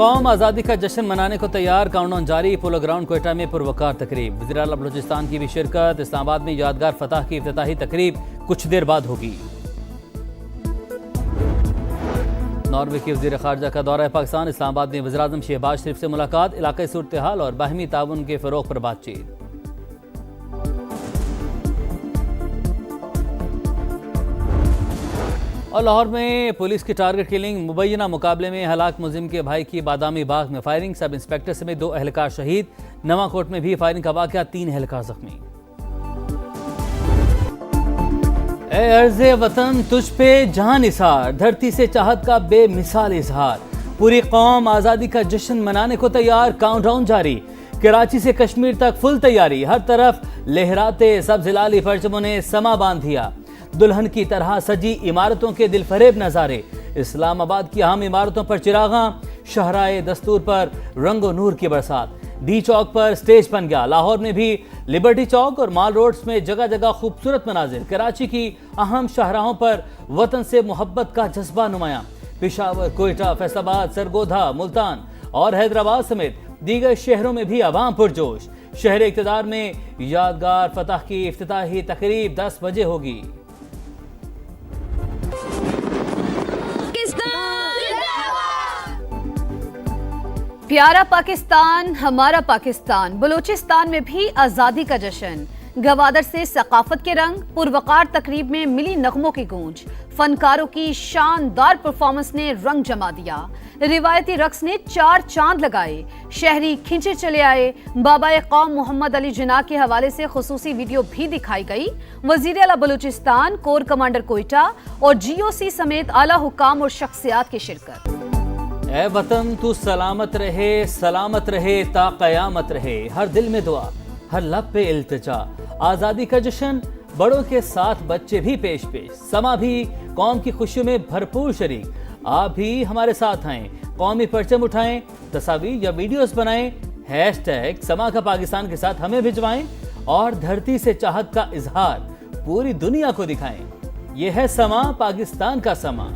कौम आज़ादी का जश्न मनाने को तैयार, काउंटडाउन जारी। पोलो ग्राउंड कोयटा में पुरवकार तकरीब, वज़ीर आला बलूचिस्तान की भी शिरकत। इस्लामाबाद में यादगार फतह की इफ्तिताही तकरीब कुछ देर बाद होगी। नॉर्वे के वज़ीर ख़ारजा का दौरा पाकिस्तान, इस्लामाबाद में वज़ीर आज़म शहबाज शरीफ से मुलाकात, इलाक़ाई सूरत हाल और बाहमी ताउन के फ़रोग़ पर बातचीत। और लाहौर में पुलिस की टारगेट किलिंग, मुबैना मुकाबले में हलाक मुलजिम के भाई की बादामी बाग में फायरिंग, सब इंस्पेक्टर समेत 2 एहलकार शहीद। नवाकोट में भी फायरिंग का वाक़या, 3 एहलकार जख्मी। ए अर्ज़े वतन तुझ पे जहां निसार, धरती से चाहत का बेमिसाल इजहार। पूरी कौम आज़ादी का जश्न मनाने को तैयार, काउंटडाउन जारी। कराची से कश्मीर तक फुल तैयारी, हर तरफ लहराते सब्ज़ हिलाली परचमों ने समा बांध दिया। दुल्हन की तरह सजी इमारतों के दिलफरेब नज़ारे, इस्लामाबाद की अहम इमारतों पर चिरागा, शहराए दस्तूर पर रंगो नूर की बरसात। डी चौक पर स्टेज बन गया। लाहौर में भी लिबर्टी चौक और माल रोड्स में जगह जगह खूबसूरत मनाजिर। कराची की अहम शाहराहों पर वतन से मोहब्बत का जज्बा नुमायां। पेशावर, कोयटा, फैसलाबाद, सरगोधा, मुल्तान और हैदराबाद समेत दीगर शहरों में भी अवाम पुरजोश। शहर इक़्तिदार में यादगार फतह की इफ्तिताही तकरीब 10 बजे होगी। प्यारा पाकिस्तान, हमारा पाकिस्तान। बलूचिस्तान में भी आज़ादी का जश्न, गवादर से सकाफत के रंग, पुरवकार तकरीब में मिली नगमों की गूंज। फनकारों की शानदार परफॉर्मेंस ने रंग जमा दिया, रिवायती रक्स ने 4 चांद लगाए। शहरी खिंचे चले आए। बाबा कौम मोहम्मद अली जिन्ना के हवाले से खुसूसी वीडियो भी दिखाई गई। वज़ीर आला बलूचिस्तान, कोर कमांडर कोयटा और GOC समेत आला हुकाम और शख्सियात की शिरकत। ए वतन तू सलामत रहे ता क़यामत रहे। हर दिल में दुआ, हर लब पे इल्तिजा। आज़ादी का जश्न, बड़ों के साथ बच्चे भी पेश पेश। समा भी कौम की खुशियों में भरपूर शरीक। आप भी हमारे साथ आएं, कौमी परचम उठाएं, तस्वीर या वीडियोस बनाएं, हैशटैग समा का पाकिस्तान के साथ हमें भिजवाएं और धरती से चाहत का इजहार पूरी दुनिया को दिखाएं। यह है समा, पाकिस्तान का समा।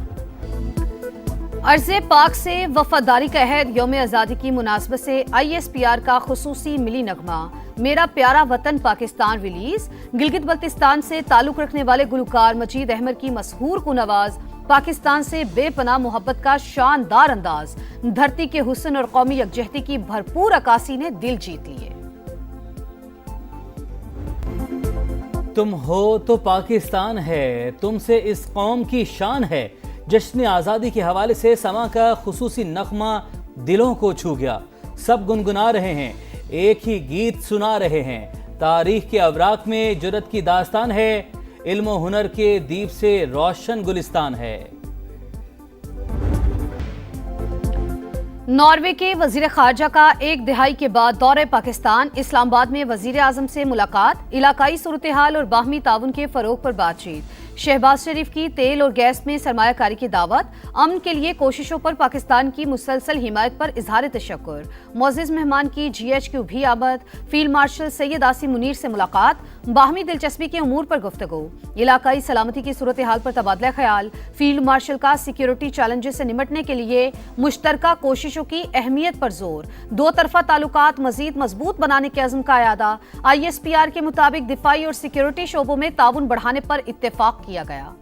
अर्ज़े पाक से वफादारी का अहद, यौम आज़ादी की मुनासबत से ISPR का खुसूसी मिली नगमा, मेरा प्यारा वतन पाकिस्तान रिलीज। गिलगित बल्तिस्तान से ताल्लुक रखने वाले गुलकार मजीद अहमद की मशहूर कुन आवाज, पाकिस्तान से बेपनाह मोहब्बत का शानदार अंदाज, धरती के हुस्न और कौमी यकजहती की भरपूर अक्कासी ने दिल जीत लिए। तुम हो तो पाकिस्तान है, तुमसे इस कौम की शान है। जश्न आज़ादी के हवाले से समा का खुसूसी नगमा दिलों को छू गया। सब गुनगुना रहे हैं, एक ही गीत सुना रहे हैं। तारीख के अवराक में जुर्रत की दास्तान है, इल्म व हुनर के दीप से रोशन गुलिस्तान है। नॉर्वे के वजीर खारजा का 1 दिहाई के बाद दौरे पाकिस्तान, इस्लामाबाद में वजीर आजम से मुलाकात, इलाकाई सूरत हाल और बाहमी ताउन के फरोग पर बातचीत। शहबाज शरीफ की तेल और गैस में सरमायाकारी की दावत, अमन के लिए कोशिशों पर पाकिस्तान की मुसलसल हिमायत पर इजहार तशक्कुर। मोअज़्ज़िज़ मेहमान की GHQ भी आमद, फील्ड मार्शल सैयद आसिम मुनीर से मुलाकात, बाहमी दिलचस्पी के उमूर पर गुफ्तगू, इलाकाई सलामती की सूरत हाल पर तबादला ख्याल। फील्ड मार्शल का सिक्योरिटी चैलेंजेस से निपटने के लिए मुश्तरका कोशिशों की अहमियत पर जोर। 2 तरफा ताल्लुकात मजीद मजबूत बनाने के अज़्म का इरादा। ISPR के मुताबिक दिफाई और सिक्योरिटी शोबों में ताउन बढ़ाने पर इत्तेफाक किया गया।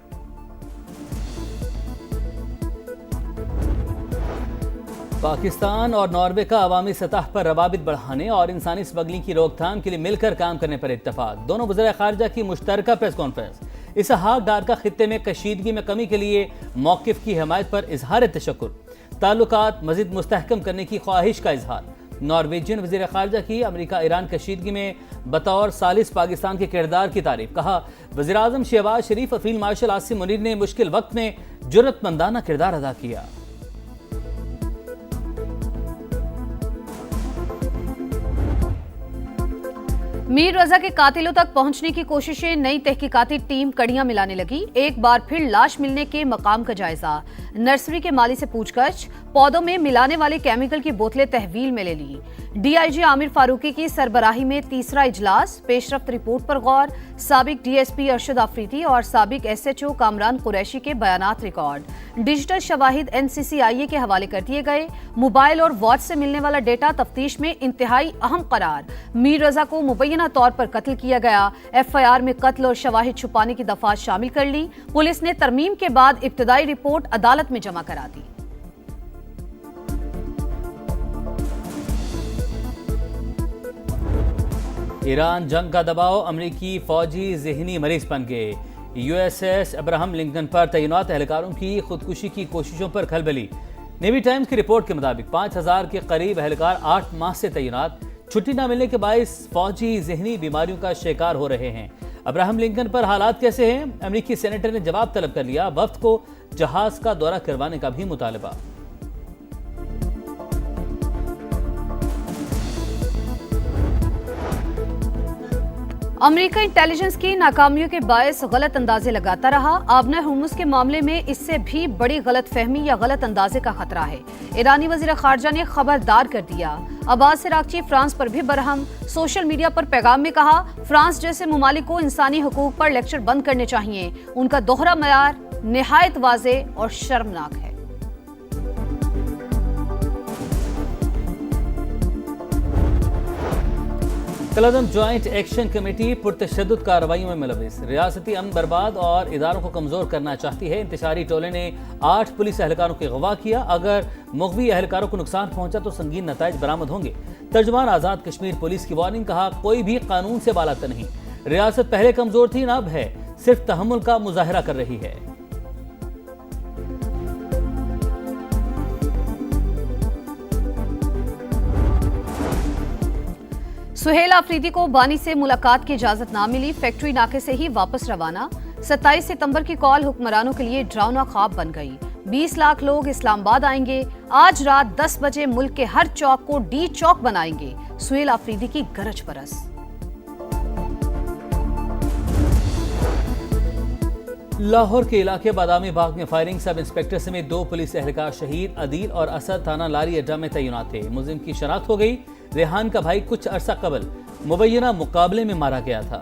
पाकिस्तान और नॉर्वे का अवामी सतह पर रवाबित बढ़ाने और इंसानी स्मगलिंग की रोकथाम के लिए मिलकर काम करने पर इत्तफाक। दोनों वज़ीर ख़ारजा की मुश्तरका प्रेस कॉन्फ्रेंस। इसहाक डार का खित्ते में कशीदगी में कमी के लिए मौक़िफ़ की हिमायत पर इजहार तशक्कुर। ताल्लुकात मज़ीद मुस्तहकम करने की ख्वाहिश का इजहार। नॉर्वेजियन वज़ीर ख़ारजा की अमेरिका ईरान कशीदगी में बतौर सालिस पाकिस्तान के किरदार की तारीफ। कहा, वज़ीर आज़म शहबाज शरीफ और फील्ड मार्शल आसिम मुनीर ने मुश्किल वक्त में जुर्रतमंदाना किरदार अदा किया। मीर रजा के कातिलों तक पहुंचने की कोशिशें, नई तहकीकाती टीम कड़ियां मिलाने लगी। एक बार फिर लाश मिलने के मकाम का जायजा, नर्सरी के माली से पूछताछ, पौधों में मिलाने वाले केमिकल की बोतलें तहवील में ले ली। डीआईजी आमिर फारूकी की सरबराही में तीसरा इजलास, पेशरफ्त रिपोर्ट पर गौर, साबिक डीएसपी अरशद आफरीदी और साबिक एसएचओ कामरान कुरैशी के बयानात रिकॉर्ड, डिजिटल शवाहिद एनसीसीआईए के हवाले कर दिए गए। मोबाइल और वॉच से मिलने वाला डेटा तफ्तीश में इंतहाई अहम करार, मीर रजा को मुबैना तौर पर कत्ल किया गया। एफआईआर में कत्ल और शवाहिद छुपाने की दफात शामिल कर ली। पुलिस ने तरमीम के बाद इब्तदाई रिपोर्ट अदालत में जमा करा दी। ईरान जंग का दबाव, अमरीकी फौजी जहनी मरीज बन गए। यूएसएस अब्राहम लिंकन पर तैनात एहलकारों की खुदकुशी की कोशिशों पर खलबली। नेवी टाइम्स की रिपोर्ट के मुताबिक 5000 के करीब एहलकार 8 माह से तैनात, छुट्टी न मिलने के बायस फौजी जहनी बीमारियों का शिकार हो रहे हैं। अब्राहम लिंकन पर हालात कैसे हैं? अमरीकी सेनेटर ने जवाब तलब कर लिया। वफ्द को जहाज का दौरा करवाने का भी मुतालबा। अमेरिका इंटेलिजेंस की नाकामियों के बायस गलत अंदाजे लगाता रहा। आबना हुर्मुज के मामले में इससे भी बड़ी गलत फहमी या गलत अंदाजे का खतरा है। ईरानी वजीर खारजा ने खबरदार कर दिया। अब्बास इराक्ची फ्रांस पर भी बरहम, सोशल मीडिया पर पैगाम में कहा, फ्रांस जैसे मुमालिक को इंसानी हुकूक पर लेक्चर बंद करने चाहिए। उनका दोहरा मयार निहायत वाज़े और शर्मनाक है। कलअदम ज्वाइंट एक्शन कमेटी पुरतशद्दुद कार्रवाइयों में मुलविस, रियासती अमन बर्बाद और इदारों को कमजोर करना चाहती है। इंतशारी टोले ने 8 पुलिस एहलकारों को अगवा किया। अगर मुग़वी एहलकारों को नुकसान पहुंचा तो संगीन नताइज बरामद होंगे। तर्जुमान आज़ाद कश्मीर पुलिस की वार्निंग, कहा कोई भी कानून से बालातर नहीं। रियासत पहले कमजोर थी, न अब है, सिर्फ तहम्मुल का मुजाहरा कर रही है। सुहेल आफरीदी को बानी से मुलाकात की इजाजत ना मिली, फैक्ट्री नाके से ही वापस रवाना। 27 सितंबर की कॉल हुक्मरानों के लिए डरावना ख्वाब बन गई। 20 लाख लोग इस्लामाबाद आएंगे। आज रात 10 बजे मुल्क के हर चौक को डी चौक बनाएंगे। सुहेल आफरीदी की गरज बरस। लाहौर के इलाके बादामी बाग में फायरिंग, सब इंस्पेक्टर समेत 2 पुलिस एहलकार शहीद। अदील और असद थाना लारी अड्डा में तैनात थे। मुलजिम की शनाख्त हो गई। रेहान का भाई कुछ अरसा कबल मुबैना मुकाबले में मारा गया था।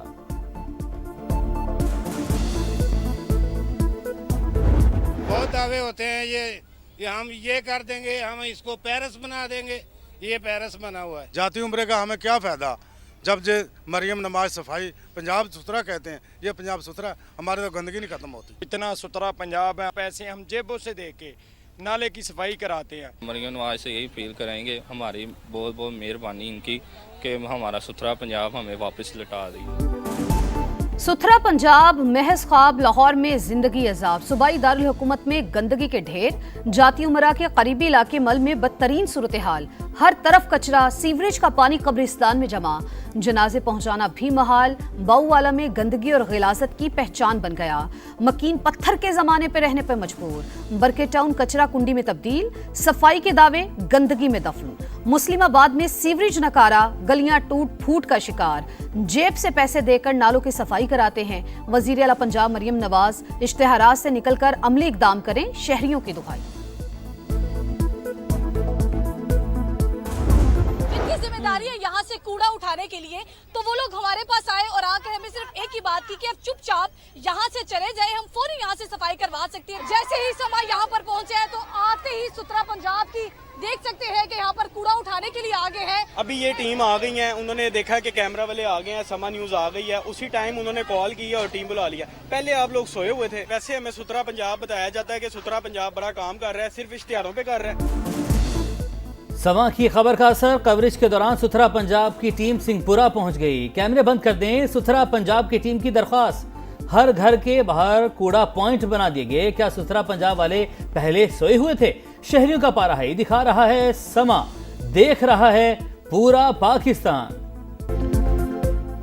बहुत दावे होते हैं ये हम ये कर देंगे, हम इसको पेरिस बना देंगे। ये पेरिस बना हुआ है। जाती उम्र का हमें क्या फायदा जब जे मरियम नमाज सफाई पंजाब सुथरा कहते हैं। ये पंजाब सुथरा, हमारे तो गंदगी नहीं खत्म होती। इतना सुथरा पंजाब है, पैसे हम जेबों से दे के नाले की सफाई कराते हैं। मरियम नवाज से यही फील करेंगे, हमारी बहुत बहुत मेहरबानी इनकी कि हमारा सुथरा पंजाब हमें वापस लौटा दी। सुथरा पंजाब महज ख्वाब, लाहौर में जिंदगी अजाब। सूबाई दारुल हुकूमत में गंदगी के ढेर। जाती उमरा के करीबी इलाके मल में बदतरीन सूरत हाल। हर तरफ कचरा, सीवरेज का पानी कब्रिस्तान में जमा। जनाजे पहुंचाना भी महाल। बाऊवाला में गंदगी और गिलाजत की पहचान बन गया। मकीन पत्थर के जमाने पर रहने पर मजबूर। बरके टाउन कचरा कुंडी में तब्दील। सफाई के दावे गंदगी में दफन। मुस्लिमाबाद में सीवरेज नकारा, गलियां टूट फूट का शिकार। जेब से पैसे देकर नालों की सफाई कराते हैं। वजीर आला पंजाब मरियम नवाज, इश्तेहारात से निकलकर अमली इकदाम करें, शहरियों की दुहाई। जिम्मेदारी है यहाँ से कूड़ा उठाने के लिए, तो वो लोग हमारे पास आए और आकर हमें सिर्फ एक ही बात की कि अब चुपचाप यहाँ से चले जाए, हम फौरी यहाँ से सफाई करवा सकते हैं। जैसे ही समय यहाँ पर पहुँचे हैं तो आते ही सुथरा पंजाब की देख सकते हैं कि यहाँ पर कूड़ा उठाने के लिए आगे है। अभी ये टीम आ गई है, उन्होंने देखा कि कैमरा वाले आ गए हैं, समा न्यूज आ गई है, उसी टाइम उन्होंने कॉल की और टीम बुला लिया। पहले आप लोग सोए हुए थे। वैसे हमें सुथरा पंजाब बताया जाता है कि सुथरा पंजाब बड़ा काम कर रहा है, सिर्फ इश्तिहारों पे कर रहा है। समा की खबर का असर, कवरेज के दौरान सुथरा पंजाब की टीम सिंहपुरा पहुंच गई। कैमरे बंद कर दें, सुथरा पंजाब की टीम की दरख्वास्त। हर घर के बाहर कूड़ा पॉइंट बना दिए गए। क्या सुथरा पंजाब वाले पहले सोए हुए थे? शहरियों का पारा है, दिखा रहा है समा, देख रहा है पूरा पाकिस्तान।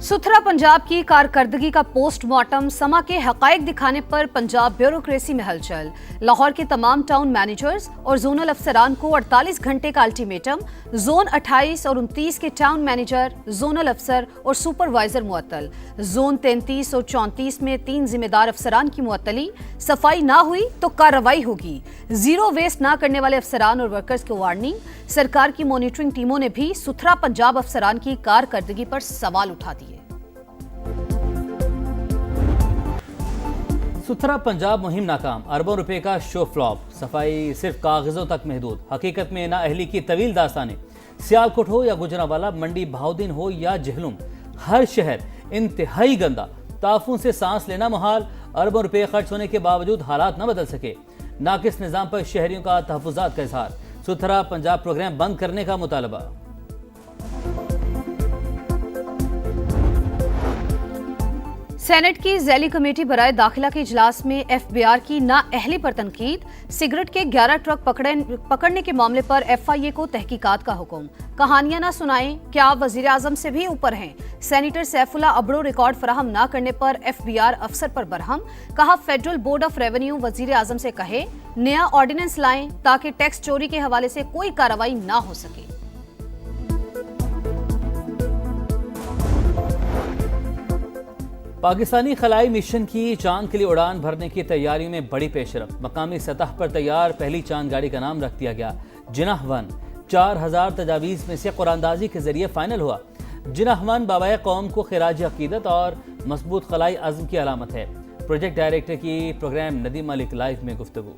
सुथरा पंजाब की कारकर्दगी का पोस्टमार्टम, समा के हकायक दिखाने पर पंजाब ब्यूरोक्रेसी में हलचल। लाहौर के तमाम टाउन मैनेजर्स और जोनल अफसरान को 48 घंटे का अल्टीमेटम। जोन 28 और 29 के टाउन मैनेजर, जोनल अफसर और सुपरवाइजर मुअत्तल। जोन 33 और 34 में 3 जिम्मेदार अफसरान की मुअत्तली। सफाई ना हुई तो कार्रवाई होगी। जीरो वेस्ट ना करने वाले अफसरान और वर्कर्स को वार्निंग। सरकार की मॉनिटरिंग टीमों ने भी सुथरा पंजाब अफसरान की कारकर्दगी पर सवाल उठा दिए। सुथरा पंजाब मुहिम नाकाम, अरबों रुपए का शो फ्लॉप। सफाई सिर्फ कागजों तक महदूद, हकीकत में नाअहली की तवील दास्तानें। सियालकोट हो या गुजरांवाला, मंडी बहाउद्दीन हो या जहलुम, हर शहर इंतहाई गंदा। ताफून से सांस लेना मुहाल। अरबों रुपए खर्च होने के बावजूद हालात न बदल सके। नाकिस निजाम पर शहरियों का तहफुजात का इजहार। सुथरा पंजाब प्रोग्राम बंद करने का मुतालबा। सेनेट की ज़ैली कमेटी बराए दाखिला के इजलास में एफबीआर की नाअहली पर तनकीद। सिगरेट के 11 ट्रक पकड़ने के मामले पर एफआईए को तहकीकात का हुक्म। कहानियां ना सुनाएं, क्या आप वजीर आजम से भी ऊपर हैं? सेनेटर सैफुल्ला अबड़ो रिकॉर्ड फराहम ना करने पर एफबीआर अफसर पर बरहम। कहा, फेडरल बोर्ड ऑफ रेवेन्यू वजीर आजम से कहे नया ऑर्डिनेंस लाएं ताकि टैक्स चोरी के हवाले से कोई कार्रवाई ना हो सके। पाकिस्तानी खलाई मिशन की चांद के लिए उड़ान भरने की तैयारियों में बड़ी पेशरफ। मकामी सतह पर तैयार पहली चांद गाड़ी का नाम रख दिया गया जिनाह 1। 4000 तजावीज़ में से कुरानदाजी के जरिए फाइनल हुआ। जिनाह 1 बाबाए कौम को खिराज अकीदत और मजबूत खलाई अज़्म की अलामत है। प्रोजेक्ट डायरेक्टर की प्रोग्राम नदीम मलिक लाइव में गुफ्तगू।